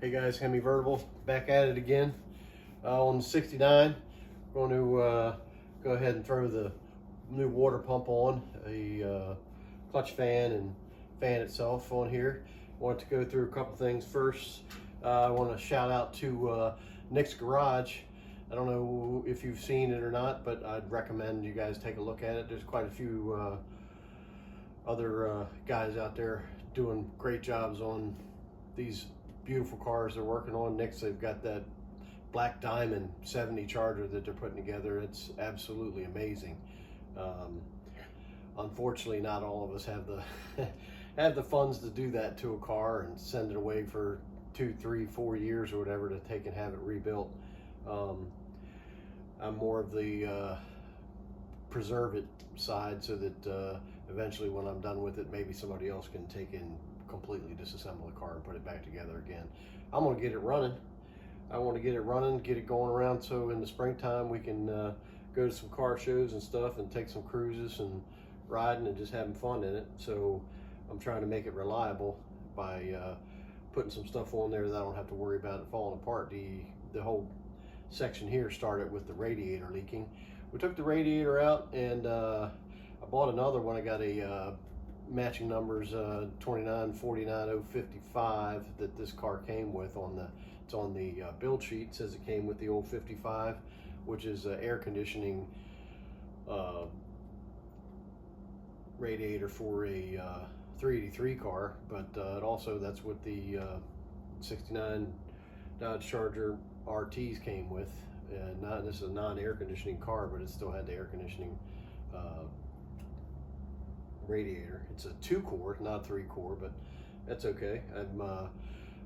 Hey guys, Hemi Vertible back at it again on the 69. Going to go ahead and throw the new water pump on, a clutch fan and fan itself on here. Want to go through a couple things first. I want to shout out to Nick's Garage. I don't know if you've seen it or not, but I'd recommend you guys take a look at it. There's quite a few other guys out there doing great jobs on these beautiful cars they're working on. Nick's, they've got that Black Diamond 70 Charger that they're putting together. It's absolutely amazing. Unfortunately, not all of us have the have the funds to do that to a car and send it away for 2, 3, 4 years or whatever to take and have it rebuilt. I'm more of the preserve it side, so that eventually when I'm done with it, maybe somebody else can take and completely disassemble the car and put it back together again. I'm gonna get it running. I want to get it running, get it going around, so in the springtime we can go to some car shows and stuff and take some cruises and riding and just having fun in it. So I'm trying to make it reliable by putting some stuff on there that I don't have to worry about it falling apart. The whole section here started with the radiator leaking. We took the radiator out, and I bought another one. I got a matching numbers 2949055 that this car came with on the build sheet. It says it came with the old 55, which is air conditioning radiator for a 383 car, but it also, that's what the 69 Dodge Charger RTs came with. This is a non-air conditioning car, but it still had the air conditioning radiator. It's a 2-core, not a 3-core, but that's okay.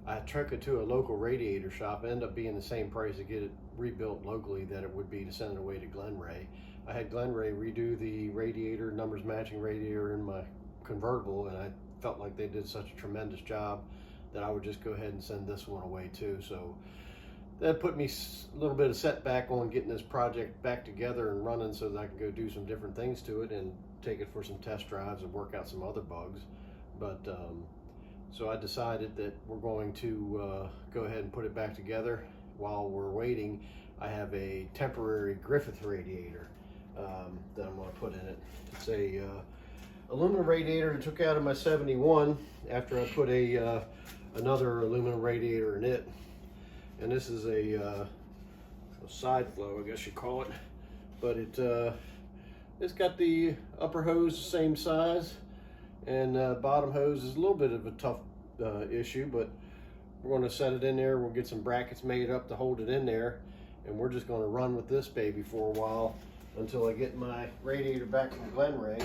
I took it to a local radiator shop. It ended up being the same price to get it rebuilt locally that it would be to send it away to Glenray. I had Glenray redo the radiator, numbers matching radiator in my convertible, and I felt like they did such a tremendous job that I would just go ahead and send this one away too. So that put me a little bit of setback on getting this project back together and running, so that I can go do some different things to it and take it for some test drives and work out some other bugs. But so I decided that we're going to go ahead and put it back together. While we're waiting, I have a temporary Griffith radiator that I'm going to put in it. It's a aluminum radiator I took out of my 71 after I put another aluminum radiator in it. And this is a side flow, I guess you call it. But it's got the upper hose the same size, and bottom hose is a little bit of a tough issue, but we're going to set it in there. We'll get some brackets made up to hold it in there, and we're just going to run with this baby for a while until I get my radiator back from Glenray.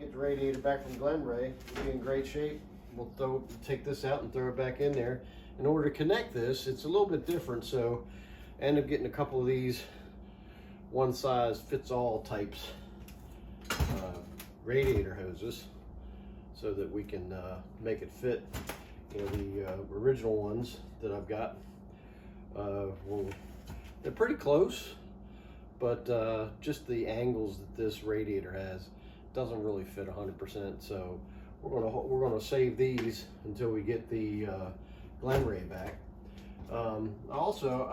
Get the radiator back from Glenray, it'll be in great shape. We'll take this out and throw it back in there. In order to connect this, it's a little bit different, so I end up getting a couple of these one size fits all types radiator hoses, so that we can make it fit. You know, the original ones that I've got, they're pretty close, but just the angles that this radiator has doesn't really fit 100%. So we're gonna save these until we get the Glenray back. Also,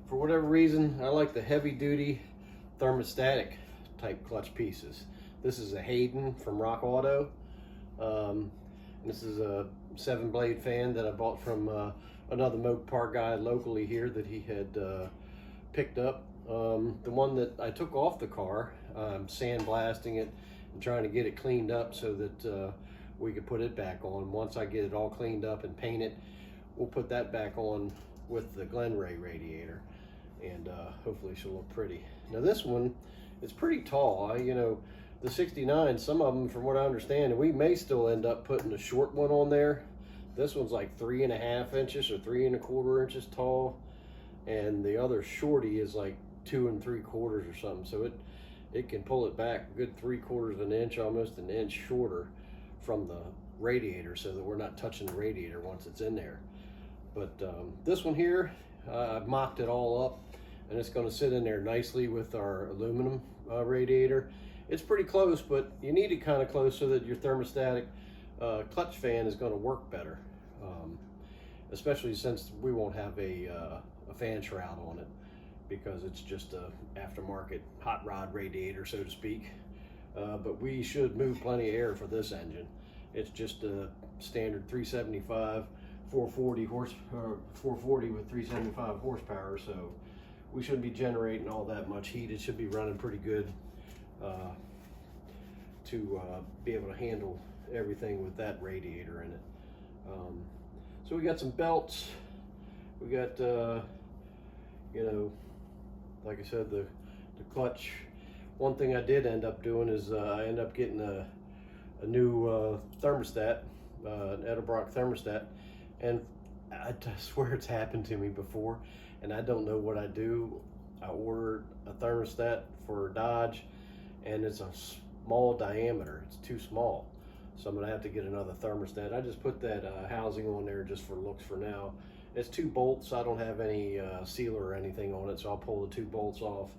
for whatever reason, I like the heavy duty thermostatic type clutch pieces. This is a Hayden from Rock Auto. This is a 7-blade fan that I bought from another Mopar guy locally here that he had picked up. The one that I took off the car, sandblasting it and trying to get it cleaned up so that we could put it back on. Once I get it all cleaned up and painted, we'll put that back on with the Glenray radiator, and hopefully she'll look pretty. Now this one, it's pretty tall. You know, the 69, some of them, from what I understand, and we may still end up putting a short one on there. This one's like 3.5 inches or 3¼ inches tall, and the other shorty is like 2 3/4 or something. So it can pull it back a good 3/4 of an inch, almost an inch shorter from the radiator, so that we're not touching the radiator once it's in there. But this one here, I've mocked it all up, and it's going to sit in there nicely with our aluminum radiator. It's pretty close, but you need it kind of close so that your thermostatic clutch fan is going to work better. especially since we won't have a fan shroud on it, because it's just a aftermarket hot rod radiator, so to speak. But we should move plenty of air for this engine. It's just a standard 375 440 with 375 horsepower, so we shouldn't be generating all that much heat. It should be running pretty good to be able to handle everything with that radiator in it. So we got some belts. We got, you know, like I said, the clutch. One thing I did end up doing is I ended up getting a new thermostat, an Edelbrock thermostat, and I swear it's happened to me before, and I don't know what I do. I ordered a thermostat for Dodge, and it's a small diameter. It's too small, so I'm gonna have to get another thermostat. I just put that housing on there just for looks for now. It's 2 bolts. I don't have any sealer or anything on it, so I'll pull the 2 bolts off,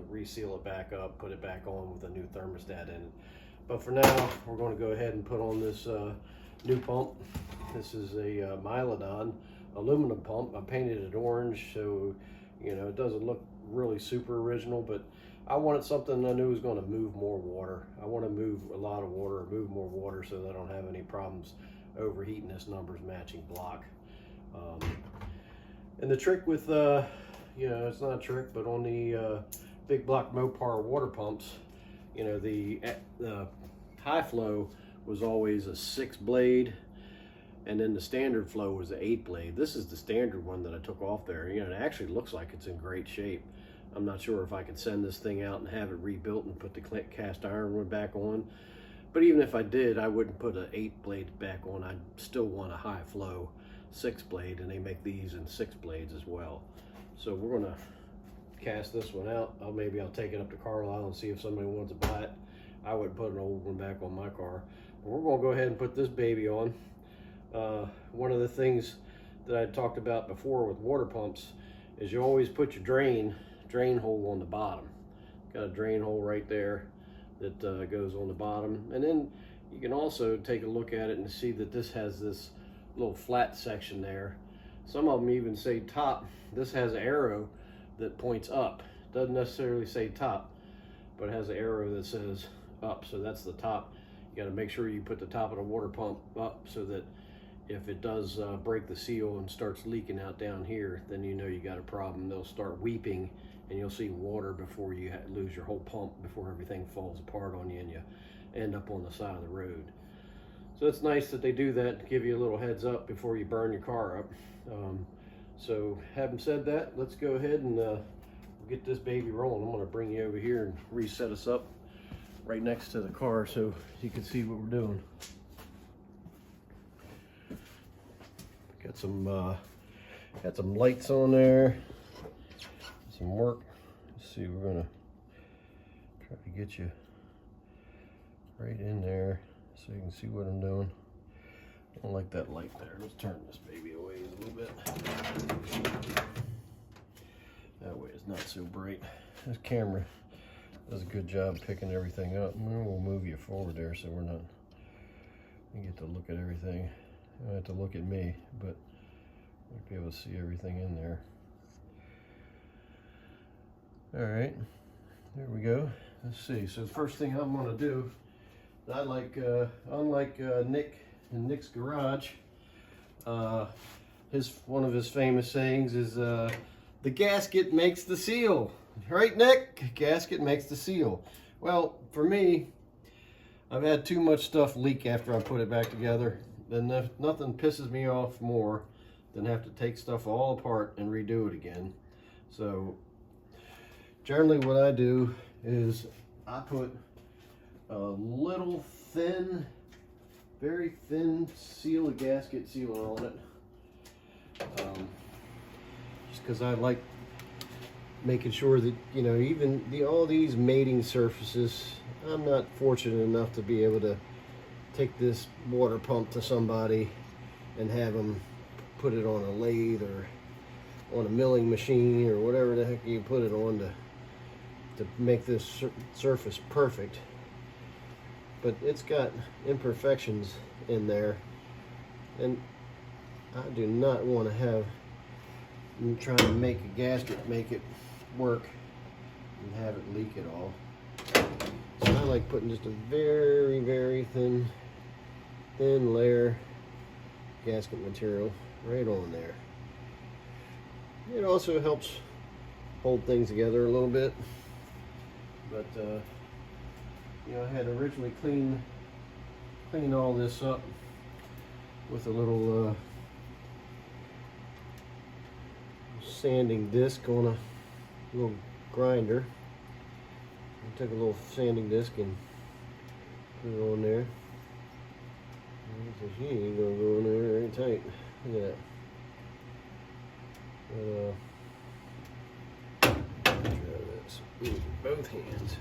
reseal it back up, put it back on with a new thermostat in it. But for now, we're going to go ahead and put on this new pump. This is a Milodon aluminum pump. I painted it orange, so you know it doesn't look really super original, but I wanted something I knew was going to move more water. I want to move a lot of water, move more water, so that I don't have any problems overheating this numbers matching block. And the trick with, you know, it's not a trick, but on the big block Mopar water pumps, you know, the high flow was always a 6 blade, and then the standard flow was an 8 blade. This is the standard one that I took off there. You know, it actually looks like it's in great shape. I'm not sure if I could send this thing out and have it rebuilt and put the cast iron one back on. But even if I did, I wouldn't put an 8 blade back on. I'd still want a high flow 6 blade, and they make these in 6 blades as well. So we're gonna cast this one out. Maybe I'll take it up to Carlisle and see if somebody wants to buy it. I wouldn't put an old one back on my car. But we're gonna go ahead and put this baby on. One of the things that I talked about before with water pumps is you always put your drain hole on the bottom. Got a drain hole right there that goes on the bottom. And then you can also take a look at it and see that this has this little flat section there. Some of them even say top. This has an arrow that points up. Doesn't necessarily say top, but it has an arrow that says up, so that's the top. You got to make sure you put the top of the water pump up so that if it does break the seal and starts leaking out down here, then you know you got a problem. They'll start weeping, and you'll see water before you lose your whole pump, before everything falls apart on you and you end up on the side of the road. So it's nice that they do that to give you a little heads up before you burn your car up. So having said that, let's go ahead and get this baby rolling. I'm going to bring you over here and reset us up right next to the car so you can see what we're doing. Got some lights on there, some work. Let's see, we're gonna try to get you right in there so you can see what I'm doing. I don't like that light there. Let's turn this baby away a little bit. That way it's not so bright. This camera does a good job picking everything up. We'll move you forward there so we're not, you get to look at everything. You don't have to look at me, but you'll be able to see everything in there. All right, there we go. Let's see. So the first thing I'm going to do, unlike Nick in Nick's garage, one of his famous sayings is the gasket makes the seal. Right, Nick? Gasket makes the seal. Well, for me, I've had too much stuff leak after I put it back together. Then nothing pisses me off more than have to take stuff all apart and redo it again. So generally what I do is I put a little thin, very thin gasket sealer on it. Just because I like making sure that, you know, even all these mating surfaces, I'm not fortunate enough to be able to take this water pump to somebody and have them put it on a lathe or on a milling machine or whatever the heck you put it on to make this surface perfect. But it's got imperfections in there, and I do not want to have I'm trying to make a gasket make it work and have it leak at all. So I like putting just a very, very thin layer gasket material right on there. It also helps hold things together a little bit. But you know, I had originally cleaned all this up with a little sanding disc on a little grinder. I took a little sanding disc and put it on there. She ain't gonna go in there very tight. Look at that. Try this. Both hands.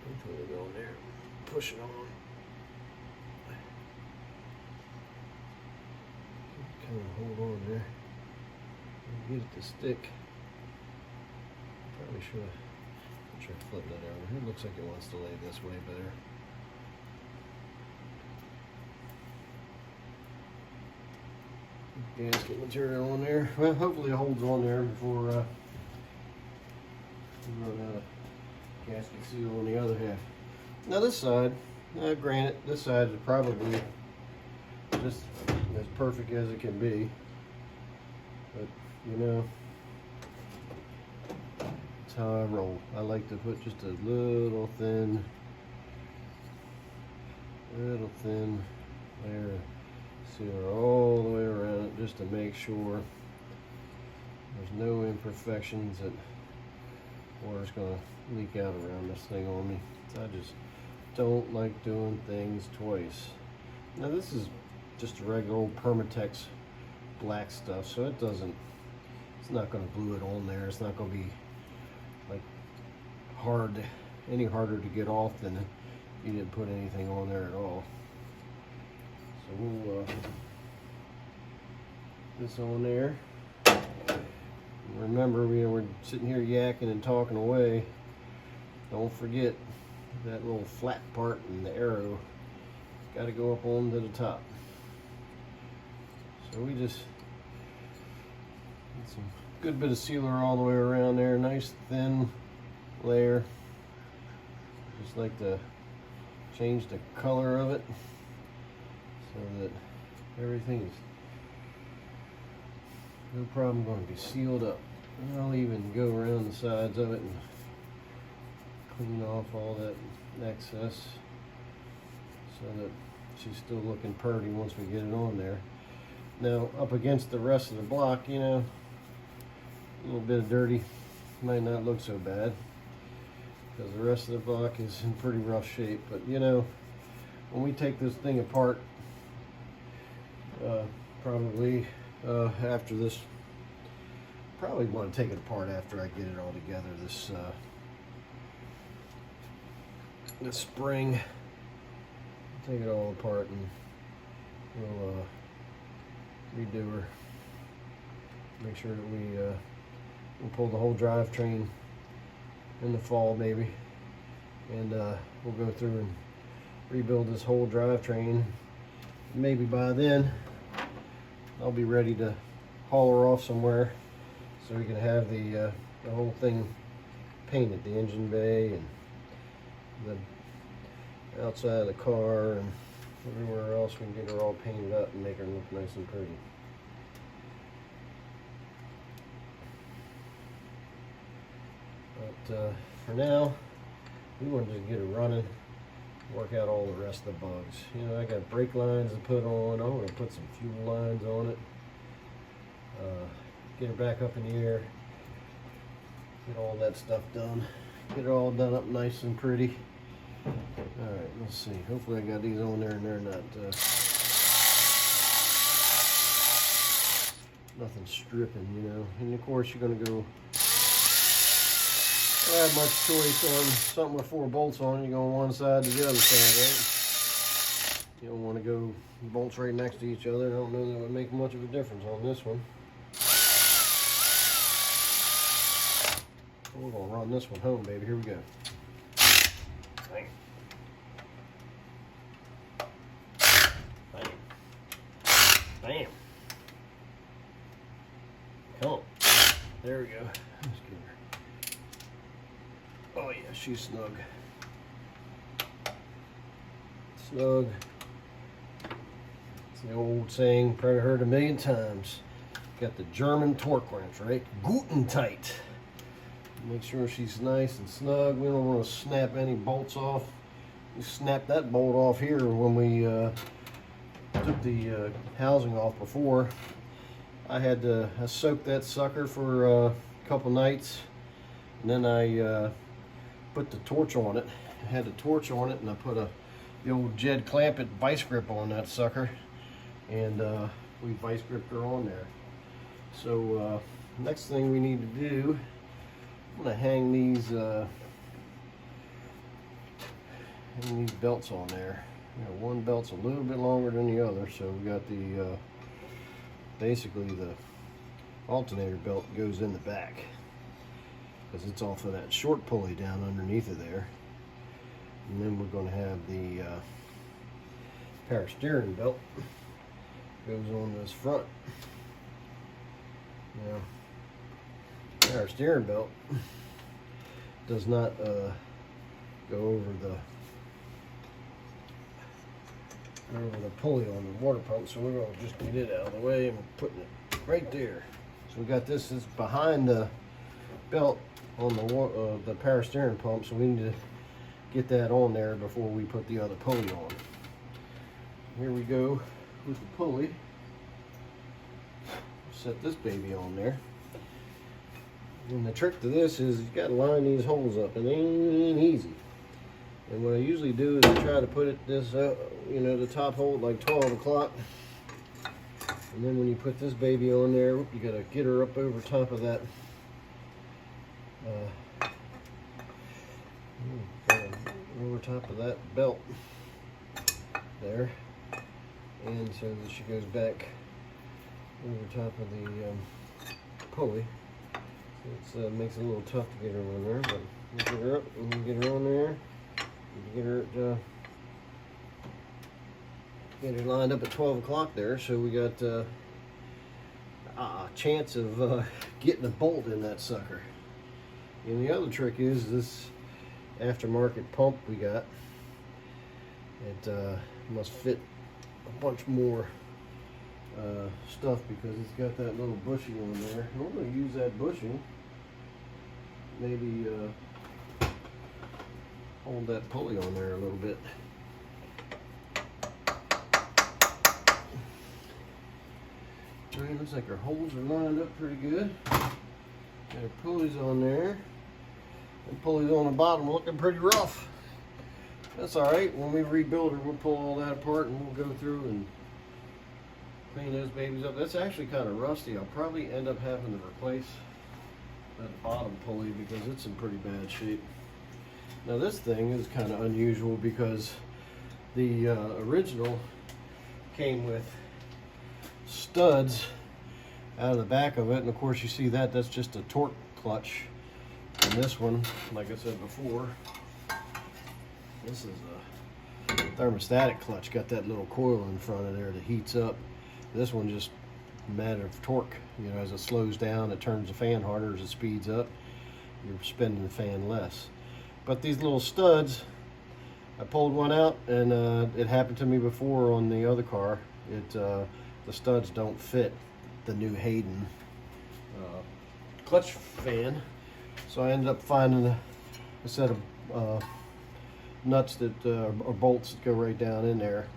Both hands go in there. Push it on. Kind of hold on there. Get it to stick. Probably should have. Try to flip that over. It looks like it wants to lay this way better. Gasket material on there. Well, hopefully it holds on there before we run out of gasket seal on the other half. Now this side, granted, this side is probably just as perfect as it can be. But you know, that's how I roll. I like to put just a little thin layer of sealer all the way around it, just to make sure there's no imperfections that water's gonna leak out around this thing on me. So I just don't like doing things twice. Now this is just a regular old Permatex black stuff, so it's not gonna glue it on there. It's not gonna be like any harder to get off than if you didn't put anything on there at all. So we'll this on there. Remember, we're sitting here yakking and talking away. Don't forget that little flat part and the arrow got to go up onto the top. So we just get some good bit of sealer all the way around there. Nice thin layer. Just like to change the color of it so that everything is no problem going to be sealed up. And I'll even go around the sides of it and clean off all that excess so that she's still looking pretty once we get it on there. Now up against the rest of the block, you know, a little bit of dirty might not look so bad because the rest of the block is in pretty rough shape. But you know, when we take this thing apart, probably after this, probably want to take it apart after I get it all together this spring. Take it all apart and we'll redo her. Make sure that we'll pull the whole drivetrain in the fall maybe, and we'll go through and rebuild this whole drivetrain. Maybe by then I'll be ready to haul her off somewhere so we can have the whole thing painted, the engine bay and the outside of the car and everywhere else. We can get her all painted up and make her look nice and pretty. But for now, we want to just get her running, work out all the rest of the bugs. You know, I got brake lines to put on. I'm going to put some fuel lines on it. Get her back up in the air. Get all that stuff done. Get it all done up nice and pretty. Alright, let's see. Hopefully I got these on there and they're not nothing stripping, you know. And of course you're going to go, I don't have much choice on something with 4 bolts on it. You go on one side to the other side, right? You don't want to go bolts right next to each other. I don't know that would make much of a difference on this one. So we're going to run this one home, baby. Here we go. Bang. Bam. Bam. There we go. Let's get her. Oh yeah, she's snug. Snug. It's the old saying, probably heard a million times. Got the German torque wrench, right? Guten tight. Make sure she's nice and snug. We don't want to snap any bolts off. We snapped that bolt off here when we took the housing off before. I soaked that sucker for a couple nights, and then I put the torch on it. I had the torch on it, and I put the old Jed Clampett vice grip on that sucker, and we vice gripped her on there. So next thing we need to do, I'm gonna hang these belts on there. You know, one belt's a little bit longer than the other, so we got the basically the alternator belt goes in the back because it's off of that short pulley down underneath of there, and then we're going to have the power steering belt goes on this front. Now, power steering belt does not go over the pulley on the water pump, so we're going to just get it out of the way and we're putting it right there. So we got this is behind the belt on the power steering pump, so we need to get that on there before we put the other pulley on. Here we go with the pulley. Set this baby on there. And the trick to this is you got to line these holes up, and it ain't easy. And what I usually do is I try to put this, you know, the top hole at like 12 o'clock. And then when you put this baby on there, you got to get her up over top of that. Over top of that belt there. And so that she goes back over top of the pulley. So it makes it a little tough to get her on there, but you get her up and you get her on there. You get her get her lined up at 12 o'clock there, so we got a chance of getting a bolt in that sucker. And the other trick is this aftermarket pump we got. It must fit a bunch more stuff because it's got that little bushing on there. I'm going to use that bushing, maybe hold that pulley on there a little bit. Alright, looks like our holes are lined up pretty good. Got our pulleys on there. And pulleys on the bottom looking pretty rough. That's alright. When we rebuild her, we'll pull all that apart and we'll go through and clean those babies up. That's actually kind of rusty. I'll probably end up having to replace that bottom pulley because it's in pretty bad shape. Now this thing is kind of unusual because the original came with studs out of the back of it, and of course you see that's just a torque clutch. And this one, like I said before, this is a thermostatic clutch. Got that little coil in front of there that heats up. This one just a matter of torque. You know, as it slows down, it turns the fan harder. As it speeds up, you're spinning the fan less. But these little studs, I pulled one out, and it happened to me before on the other car. The studs don't fit the new Hayden clutch fan. So I ended up finding a set of nuts that or bolts that go right down in there.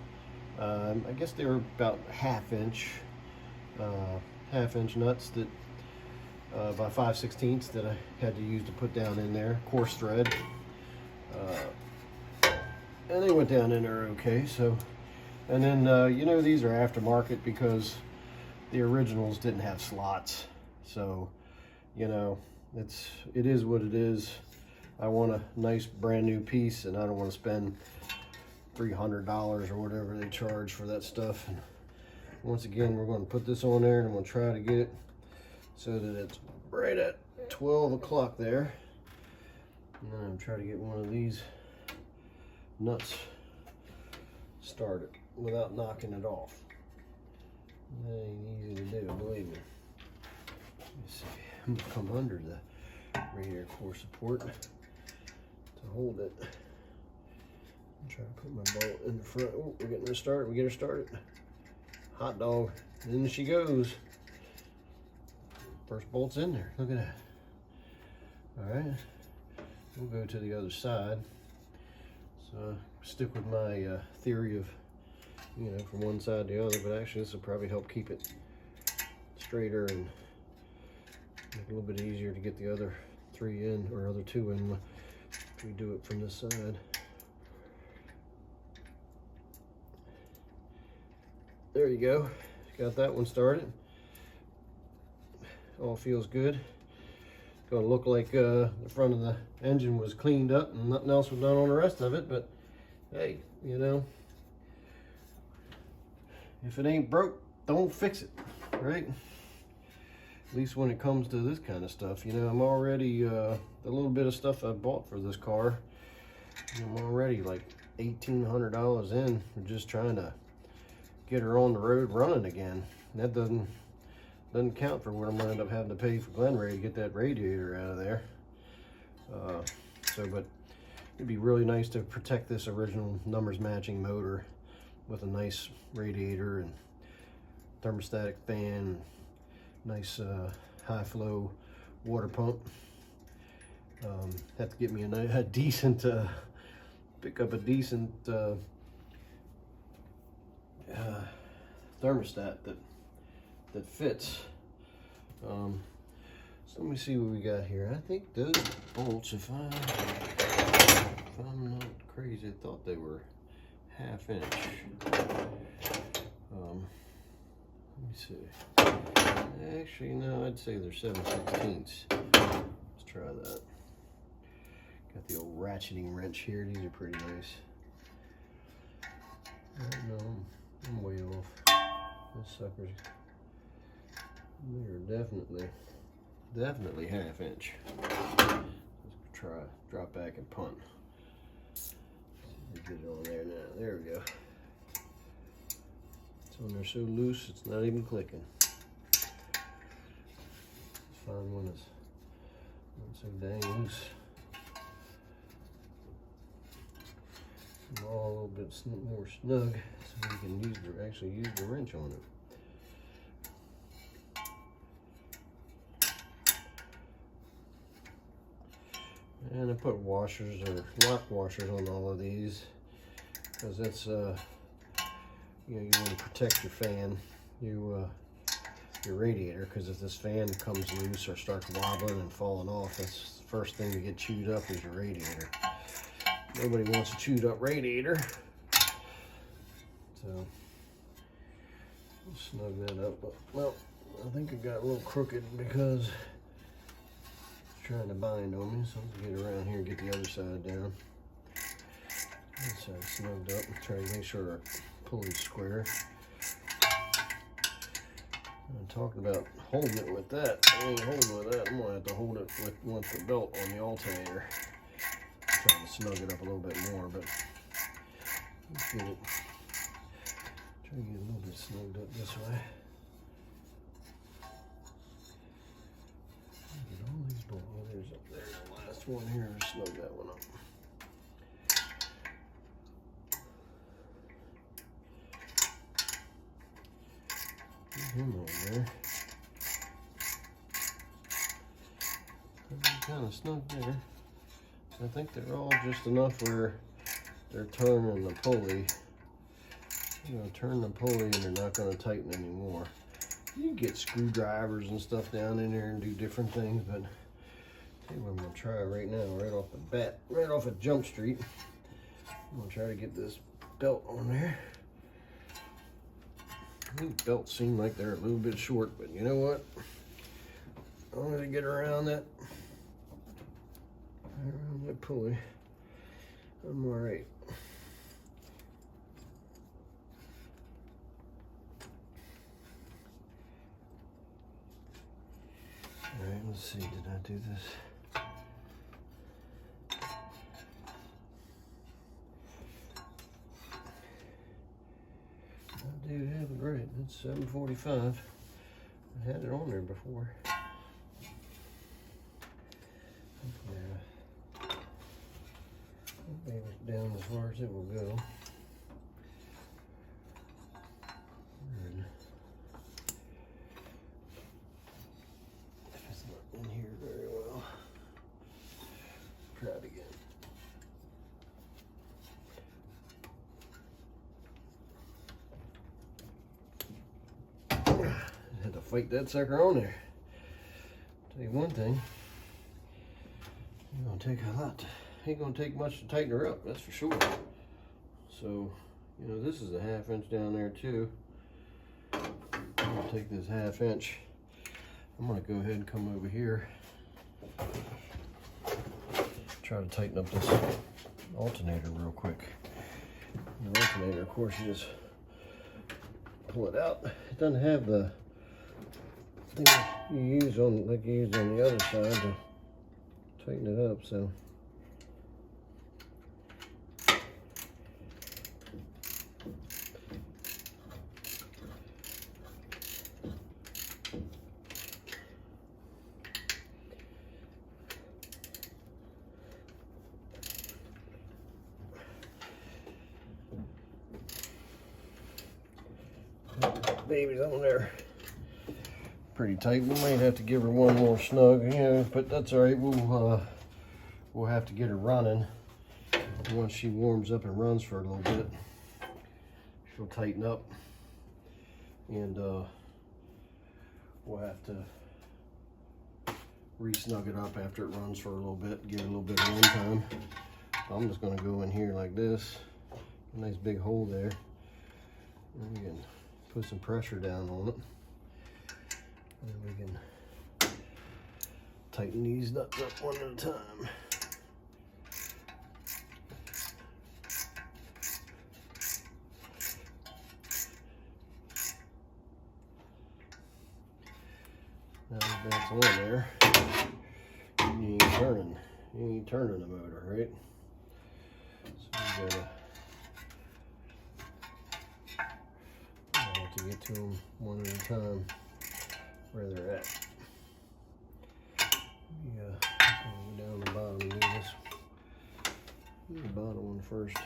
I guess they were about half-inch nuts that by 5/16 that I had to use to put down in there, coarse thread, and they went down in there okay. So, and then you know, these are aftermarket because the originals didn't have slots. So, you know, it is what it is. I want a nice brand new piece, and I don't want to spend $300 or whatever they charge for that stuff. And once again, we're going to put this on there, and I'm going to try to get it so that it's right at 12 o'clock there. And then I'm trying to get one of these nuts started without knocking it off. That ain't easy to do, believe me. Let's see. come under the radiator core support to hold it. I'm trying to put my bolt in the front. Oh, we're getting her started. We get her started. Hot dog. In she goes. First bolt's in there. Look at that. All right. We'll go to the other side. So stick with my theory of, you know, from one side to the other, but actually this will probably help keep it straighter and make it a little bit easier to get the other 3 in, or other 2 in, if we do it from this side. There you go. Got that one started. All feels good. Gonna look like the front of the engine was cleaned up and nothing else was done on the rest of it, but hey, you know, if it ain't broke, don't fix it, right? At least when it comes to this kind of stuff. You know, I'm already the little bit of stuff I bought for this car, I'm already like $1,800 in for just trying to get her on the road running again. That doesn't count for what I'm gonna end up having to pay for Glenray to get that radiator out of there. But it'd be really nice to protect this original numbers matching motor with a nice radiator and thermostatic fan, nice high flow water pump. Have to get me a decent, pick up a decent thermostat that fits. So let me see what we got here. I think those bolts, if I'm not crazy, I thought they were 1/2 inch. Let me see. Actually, no, I'd say they're 7/16. Let's try that. Got the old ratcheting wrench here. These are pretty nice. No, I'm way off. This sucker's, they're definitely 1/2 inch. Let's try, drop back and punt. Get it on there now. There we go. It's on there so loose, it's not even clicking. Let's find one that's not so dang loose. All a little bit more snug, so we can actually use the wrench on it. And I put washers or lock washers on all of these because that's you know, you want to protect your fan, your radiator, because if this fan comes loose or starts wobbling and falling off, that's the first thing to get chewed up is your radiator. Nobody wants a chewed up radiator. So we'll snug that up. But, well, I think it got a little crooked because it's trying to bind on me. So I'm gonna get around here and get the other side down. This side snugged up and try to make sure our pulley's square. I'm talking about holding it with that. I ain't holding with that. I'm gonna have to hold it with the belt on the alternator. Trying to snug it up a little bit more, but let's get it. Try to get a little bit snugged up this way. Get all these bolts. Oh, there's up there. The last one here. Snug that one up. Get him on there. Kind of snug there. I think they're all just enough where they're turning the pulley. You're going to turn the pulley and they're not going to tighten anymore. You can get screwdrivers and stuff down in there and do different things, but I'll tell you what I'm going to try right now, right off the bat, right off of Jump Street. I'm going to try to get this belt on there. These belts seem like they're a little bit short, but you know what? As long as I get around that pulley, I'm all right. All right, let's see, did I do this? I do have it right, it's 7:45. I had it on there before. Maybe it's down as far as it will go. It's not in here very well. Try it again. Had to fight that sucker on there. Tell you one thing, it's gonna take a lot. Ain't gonna take much to tighten her up, that's for sure. So, you know, this is a 1/2 inch down there too. I'm gonna take this 1/2 inch. I'm gonna go ahead and come over here. Try to tighten up this alternator real quick. The alternator, of course, you just pull it out. It doesn't have the thing you use on, like you used on the other side to tighten it up, so. Baby's on there pretty tight. We might have to give her one more snug, you know, but that's all right. We'll have to get her running once she warms up and runs for a little bit. She'll tighten up, and we'll have to re-snug it up after it runs for a little bit, give it a little bit of run time. So I'm just going to go in here like this, a nice big hole there, and we can put some pressure down on it, and we can tighten these nuts up one at a time. Now that that's on there, you ain't turning the motor, right? So you gotta to get to them one at a time where they're at. Yeah, go down the bottom and do this. Do the bottom one first.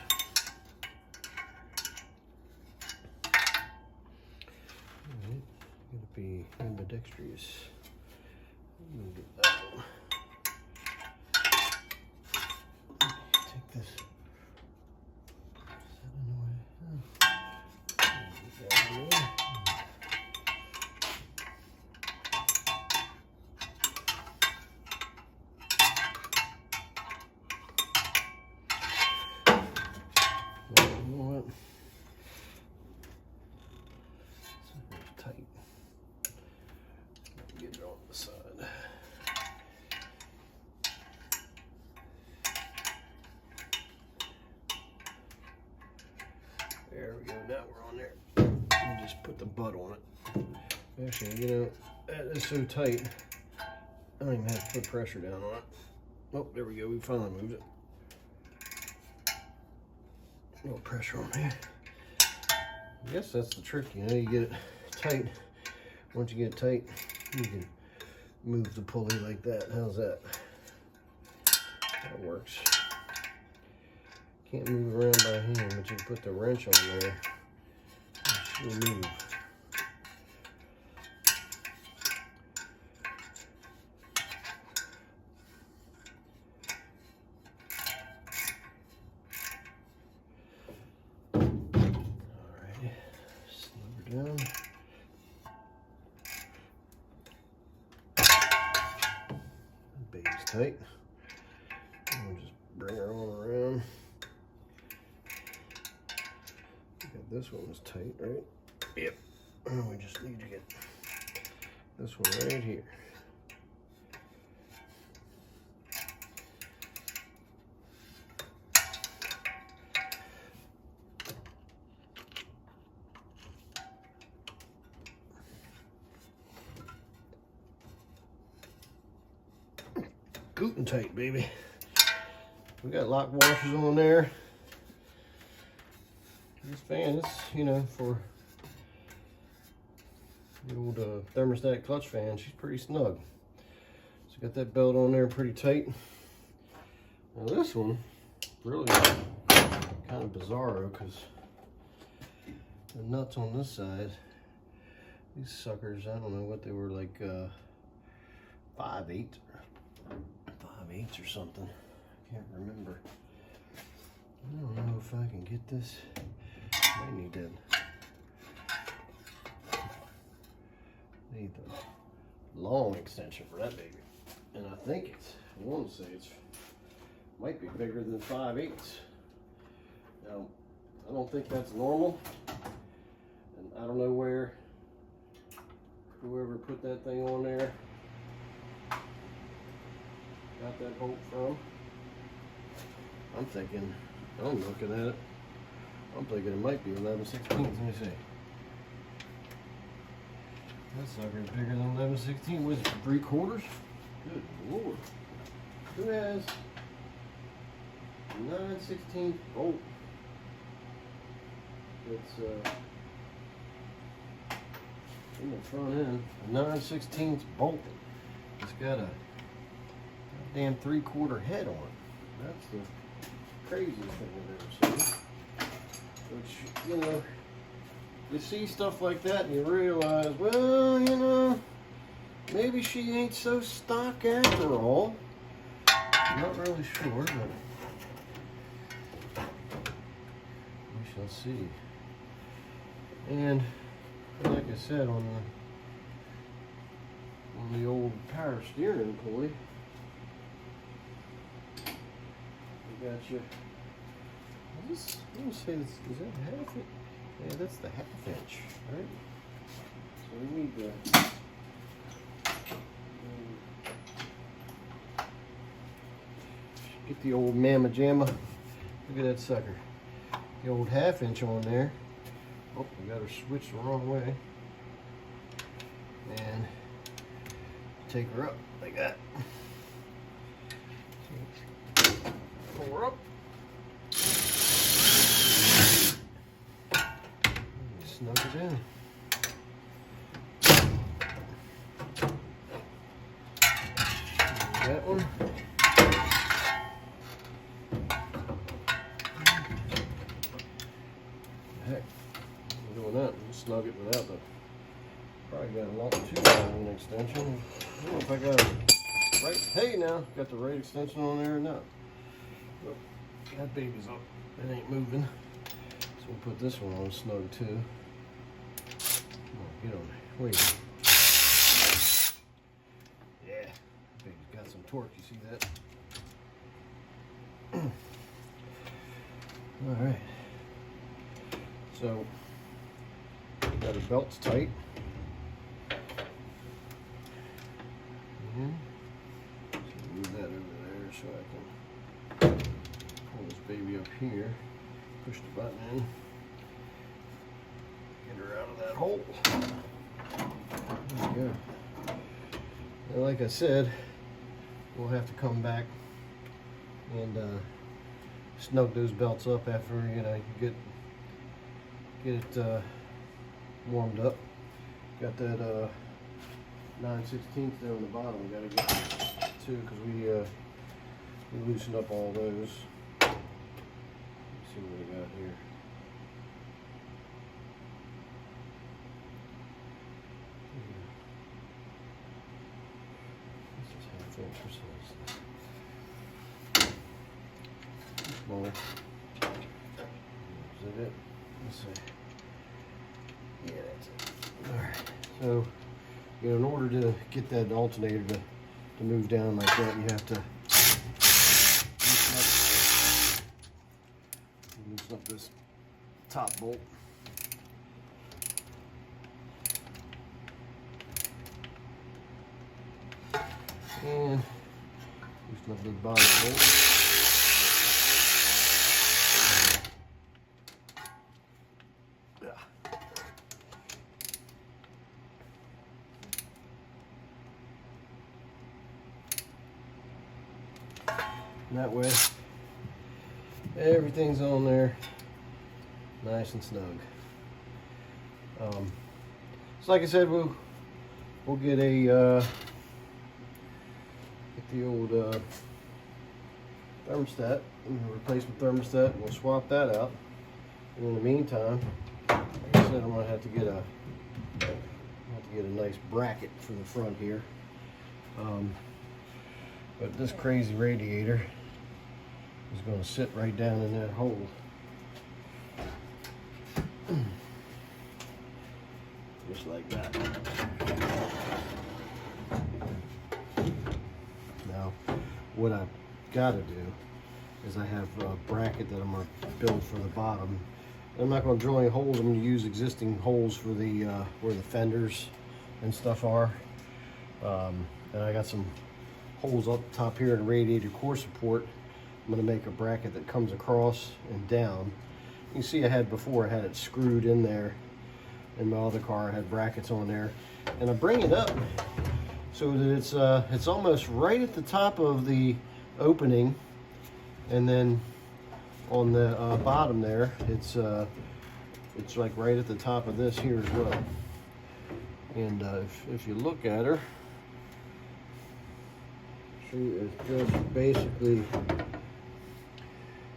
Alright, gotta be ambidextrous. I'm gonna get that one. Take this. There we go, now we're on there. You just put the butt on it. Actually, you know, it's so tight, I don't even have to put pressure down on it. Oh, there we go, we finally moved it. A little pressure on there. I guess that's the trick, you know, you get it tight. Once you get it tight, you can move the pulley like that. How's that? That works. Can't move around by hand, but you can put the wrench on there. She'll move. Alrighty, slow her down. Baby's tight. We'll just bring her on around. This one was tight, right? Yep. And we just need to get this one right here. Good and tight, baby. We got lock washers on there. This fan is, you know, for the old thermostat clutch fan, she's pretty snug. So got that belt on there pretty tight. Now this one, really kind of bizarro because the nuts on this side, these suckers, I don't know what they were, like 5/8 or something. I can't remember. I don't know if I can get this. I need that. Need the long extension for that baby. And I think I want to say might be bigger than 5/8. Now, I don't think that's normal. And I don't know where whoever put that thing on there got that bolt from. I'm looking at it. I'm thinking it might be 11/16. Let me see. That sucker is bigger than 11/16. Was it 3/4? Good Lord. Who has 9/16 bolt? It's in the front end. A 9/16 bolt. It's got a damn 3/4 head on it. That's the craziest thing I've ever seen. Which, you know, you see stuff like that and you realize, well, you know, maybe she ain't so stock after all. I'm not really sure, but we shall see. And like I said, on the old power steering pulley, we got you. Let me say this. Is that half it? Yeah, that's the 1/2 inch, right? So we need to get the old mamma jamma. Look at that sucker. The old 1/2 inch on there. Oh, we got her switched the wrong way. And take her up like that. Pull her up. Snug it in. That one. Heck, I'm doing that. We'll snug it without the. Probably got a lot too long an extension. I don't know if I got it right. Hey, now got the right extension on there or not. But that baby's up. It ain't moving. So we'll put this one on snug too. Get on there. Wait. Yeah. Baby's got some torque. You see that? Alright. So, got her belts tight. So move that over there so I can pull this baby up here. Push the button in. Get her out of that hole. There we go. And like I said, we'll have to come back and snug those belts up after, you know, get it warmed up. Got that 9/16 there on the bottom. We gotta get too because we loosened up all those. Let's see what we got here. This is half inch or so. Smaller. Is that it? Let's see. Yeah, that's it. All right. So, you know, in order to get that alternator to move down like that, you have to loosen up this top bolt. And loosen up the bottom bolt. And that way, everything's on there, nice and snug. So like I said, we'll get a the old thermostat, replacement thermostat, and we'll swap that out. And in the meantime, like I said, I'm gonna have to get a nice bracket for the front here. But this crazy radiator is going to sit right down in that hole. Just like that. Now, what I've got to do is I have a bracket that I'm going to build for the bottom. I'm not going to drill any holes. I'm going to use existing holes for the where the fenders and stuff are. And I got some holes up top here in the radiator core support. I'm going to make a bracket that comes across and down. You can see I had it screwed in there. In my other car, I had brackets on there. And I bring it up so that it's almost right at the top of the opening, and then on the bottom there, it's like right at the top of this here as well. And if you look at her, she is just basically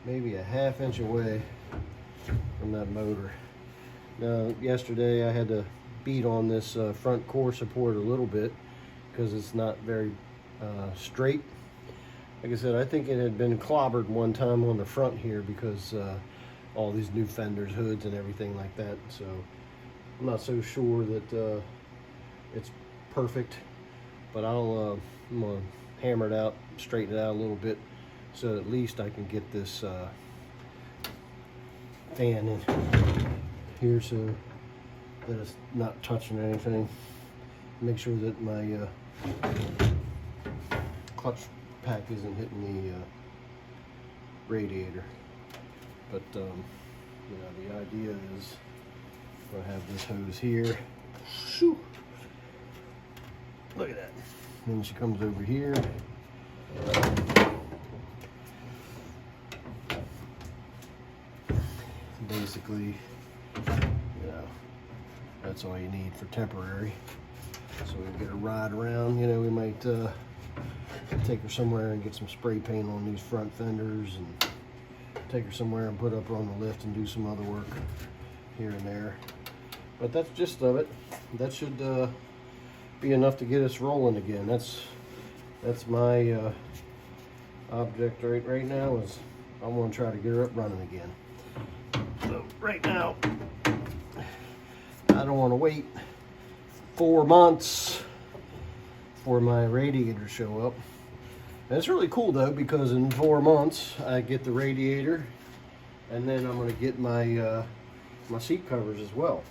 maybe a ½ inch away from that motor. Now, yesterday I had to beat on this front core support a little bit because it's not very straight. Like I said, I think it had been clobbered one time on the front here because all these new fenders, hoods, and everything like that. So I'm not so sure that it's perfect, but I'm gonna hammer it out, straighten it out a little bit, so at least I can get this fan in here so that it's not touching anything. Make sure that my clutch pack isn't hitting the radiator. But you know, the idea is we'll have this hose here. Shoo. Look at that. Then she comes over here. Basically, you know, that's all you need for temporary. So we get a ride around. You know, we might take her somewhere and get some spray paint on these front fenders, and take her somewhere and put up on the lift and do some other work here and there. But that's just of it. That should be enough to get us rolling again. That's my object right now, is I want to try to get her up running again. So right now, I don't want to wait 4 months for my radiator to show up. And it's really cool though, because in 4 months I get the radiator, and then I'm going to get my my seat covers as well.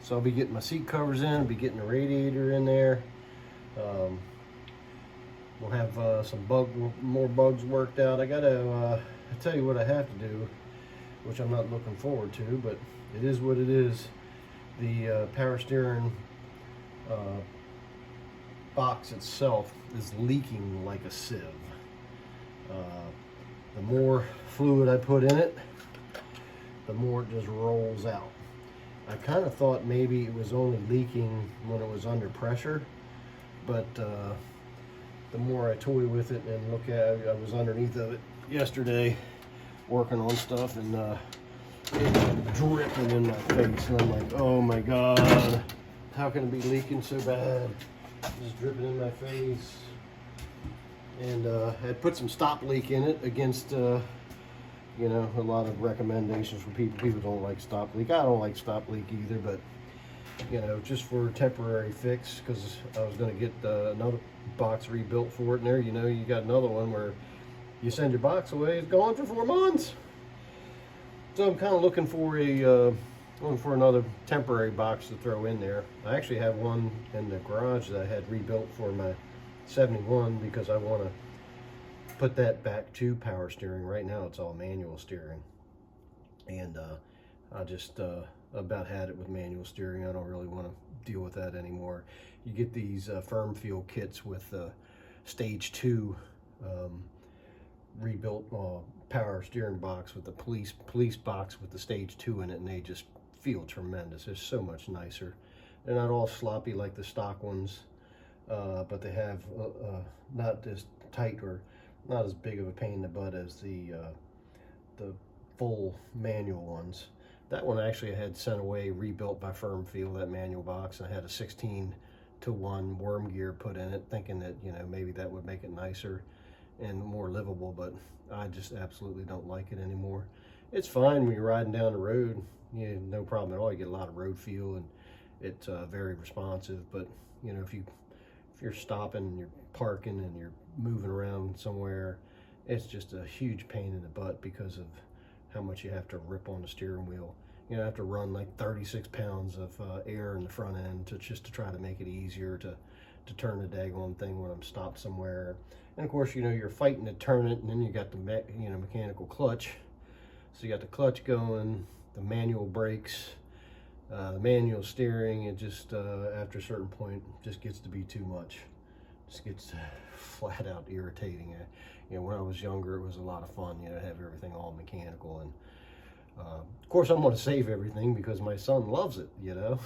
So I'll be getting my seat covers in, I'll be getting the radiator in there. We'll have some more bugs worked out. I gotta tell you what I have to do, which I'm not looking forward to, but it is what it is. The power steering box itself is leaking like a sieve. The more fluid I put in it, the more it just rolls out. I kind of thought maybe it was only leaking when it was under pressure, but the more I toy with it and look at it, I was underneath of it yesterday working on stuff, and it's dripping in my face, and I'm like, oh my god, how can it be leaking so bad? Just dripping in my face. And I put some stop leak in it against you know, a lot of recommendations for people. People don't like stop leak. I don't like stop leak either, but you know, just for a temporary fix, because I was going to get another box rebuilt for it. And there, you know, you got another one where you send your box away, it's gone for 4 months. So I'm kind of looking for another temporary box to throw in there. I actually have one in the garage that I had rebuilt for my 71, because I want to put that back to power steering. Right now it's all manual steering, and I just about had it with manual steering. I don't really want to deal with that anymore. You get these firm feel kits with stage 2 rebuilt power steering box with the police box with the stage 2 in it, and they just feel tremendous. They're so much nicer. They're not all sloppy like the stock ones, but they have not this tight or not as big of a pain in the butt as the full manual ones. That one actually I had sent away, rebuilt by Firm Feel, that manual box. I had a 16-to-1 worm gear put in it, thinking that, you know, maybe that would make it nicer and more livable, but I just absolutely don't like it anymore. It's fine when you're riding down the road, you know, no problem at all. You get a lot of road feel and it's very responsive, but you know, if you're stopping and you're parking and you're moving around somewhere, it's just a huge pain in the butt because of how much you have to rip on the steering wheel. You know, I have to run like 36 pounds of air in the front end to try to make it easier to turn the daggone thing when I'm stopped somewhere. And of course, you know, you're fighting to turn it, and then you got the mechanical clutch. So you got the clutch going, the manual brakes, the manual steering. It just after a certain point just gets to be too much. Just gets flat out irritating. You know, when I was younger, it was a lot of fun, you know, to have everything all mechanical. And of course, I'm going to save everything because my son loves it, you know.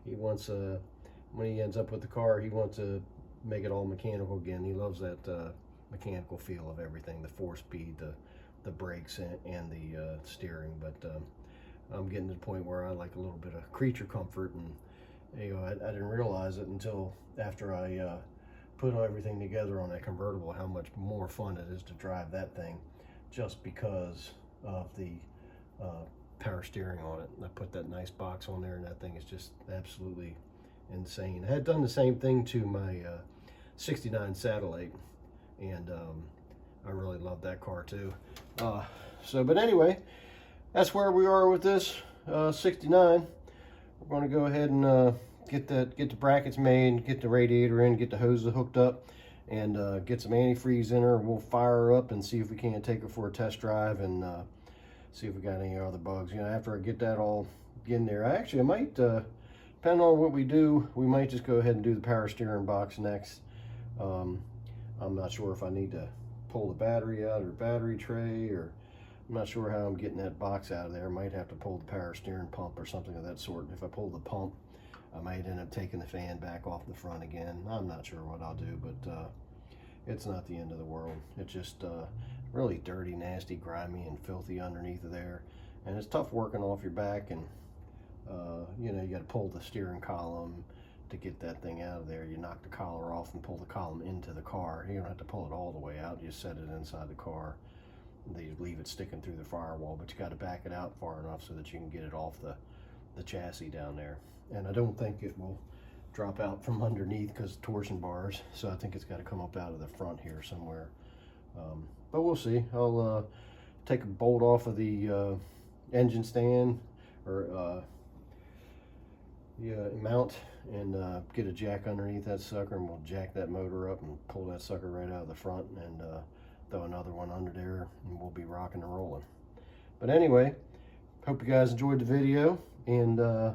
He wants, when he ends up with the car, he wants to make it all mechanical again. He loves that mechanical feel of everything, the 4-speed, the brakes, and the steering. But I'm getting to the point where I like a little bit of creature comfort, and you know, I didn't realize it until after I put everything together on that convertible, how much more fun it is to drive that thing, just because of the power steering on it. I put that nice box on there, and that thing is just absolutely insane. I had done the same thing to my 69 Satellite, and I really love that car too. But anyway, that's where we are with this 69. We're going to go ahead and get the brackets made, get the radiator in, get the hoses hooked up, and get some antifreeze in her. We'll fire her up and see if we can't take her for a test drive and see if we got any other bugs. You know, after I get that all in there, I might, depending on what we do, we might just go ahead and do the power steering box next. I'm not sure if I need to pull the battery out or battery tray, or I'm not sure how I'm getting that box out of there. I might have to pull the power steering pump or something of that sort. If I pull the pump, I might end up taking the fan back off the front again. I'm not sure what I'll do, but it's not the end of the world. It's just really dirty, nasty, grimy, and filthy underneath of there. And it's tough working off your back, and you know, you got to pull the steering column to get that thing out of there. You knock the collar off and pull the column into the car. You don't have to pull it all the way out. You just set it inside the car. They leave it sticking through the firewall, but you got to back it out far enough so that you can get it off the chassis down there. And I don't think it will drop out from underneath because torsion bars, so I think it's got to come up out of the front here somewhere. But we'll see. I'll take a bolt off of the engine stand, or mount, and get a jack underneath that sucker, and we'll jack that motor up and pull that sucker right out of the front, and throw another one under there, and we'll be rocking and rolling. But anyway, hope you guys enjoyed the video, and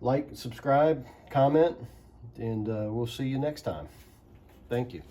like, subscribe, comment, and we'll see you next time. Thank you.